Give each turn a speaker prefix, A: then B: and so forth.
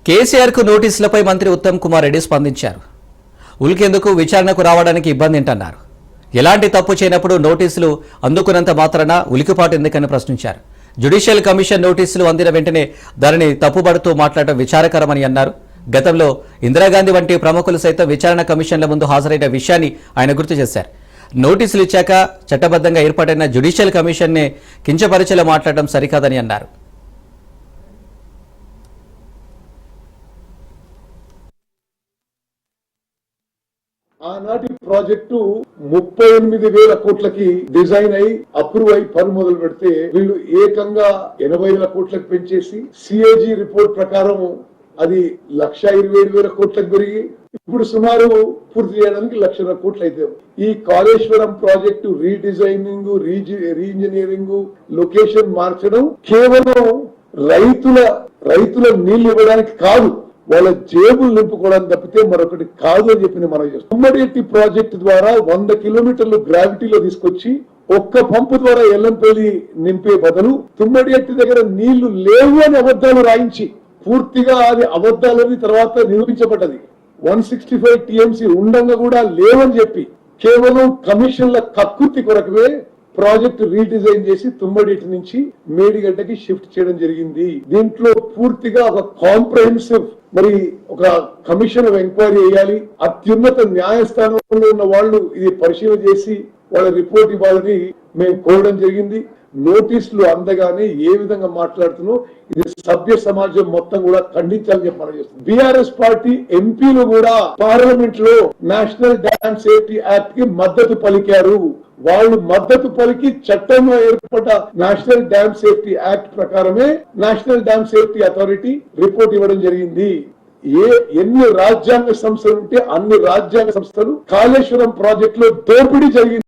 A: కేసీఆర్ కు నోటీసులపై మంత్రి ఉత్తమ్ కుమార్ రెడ్డి స్పందించారు. ఉలికెందుకు విచారణకు రావడానికి ఇబ్బంది ఏంటన్నారు. ఎలాంటి తప్పు చేయనప్పుడు నోటీసులు అందుకున్నంత మాత్రాన ఉలికిపాటు ఎందుకని ప్రశ్నించారు. జ్యుడిషియల్ కమిషన్ నోటీసులు అందిన వెంటనే దానిని తప్పుబడుతూ మాట్లాడటం విచారకరమని అన్నారు. గతంలో ఇందిరాగాంధీ వంటి ప్రముఖులు సైతం విచారణ కమిషన్ల ముందు హాజరైన విషయాన్ని ఆయన గుర్తు చేశారు. నోటీసులు ఇచ్చాక చట్టబద్ధంగా ఏర్పాటైన జ్యుడిషియల్ కమిషన్నే కించపరిచేలా మాట్లాడటం సరికాదని అన్నారు.
B: ఆనాటి ప్రాజెక్టు 38,000 కోట్లకి డిజైన్ అయి అప్రూవ్ అయి పని మొదలు పెడితే వీళ్ళు ఏకంగా 80,000 కోట్లకు పెంచేసి సిఏజీ రిపోర్ట్ ప్రకారం అది 1,27,000 కోట్లకు పెరిగి ఇప్పుడు సుమారు పూర్తి చేయడానికి 1,00,000 కోట్లు అయితే ఈ Kaleshwaram project redesigning re-engineering location మార్చడం కేవలం రైతుల నీళ్లు ఇవ్వడానికి కాదు, వాళ్ళ జేబులు నింపుకోవడానికి తప్పితే మరొకటి కాదు అని చెప్పి మనం చేస్తాం. తుమ్మడెట్టి ప్రాజెక్టు ద్వారా 100 కిలోమీటర్లు గ్రావిటీలో తీసుకొచ్చి ఒక్క పంపు ద్వారా ఎల్లంపల్లి నింపే బదులు తుమ్మడెట్టి దగ్గర నీళ్లు లేవు అని అబద్ధాలు రాయించి పూర్తిగా అది అబద్ధాలని తర్వాత నిరూపించబడ్డది. 165 టీఎంసీ ఉండంగా కూడా లేవని చెప్పి కేవలం కమిషన్ల కక్కుర్తి కొరకువే ప్రాజెక్ట్ రీడిజైన్ చేసి తుమ్మడేటి నుంచి మేడిగడ్డకి షిఫ్ట్ చేయడం జరిగింది. దీంట్లో పూర్తిగా ఒక కాంప్రహెన్సివ్ ఒక కమిషన్ ఆఫ్ ఎంక్వైరీ చేయాలి. అత్యున్నత న్యాయస్థానంలో ఉన్న వాళ్ళు ఇది పరిశీలన చేసి వాళ్ళ రిపోర్ట్ ఇవ్వాలని మేము కోరడం జరిగింది. నోటీసులు అందగానే ఏ విధంగా మాట్లాడుతున్నో ఇది సభ్య సమాజం మొత్తం కూడా ఖండించాలని చెప్పి మనం చేస్తున్నాం. బీఆర్ఎస్ పార్టీ ఎంపీలు కూడా పార్లమెంట్ లో నేషనల్ డ్యామ్ సేఫ్టీ యాక్ట్ కి మద్దతు పలికారు. వాళ్ళు మద్దతు పలికి చట్టంలో ఏర్పడ్డ నేషనల్ డ్యామ్ సేఫ్టీ యాక్ట్ ప్రకారమే national dam safety authority report ఇవ్వడం జరిగింది. ఎన్ని రాజ్యాంగ సంస్థలు ఉంటే అన్ని రాజ్యాంగ సంస్థలు కాళేశ్వరం ప్రాజెక్ట్ లో దోపిడీ జరిగింది.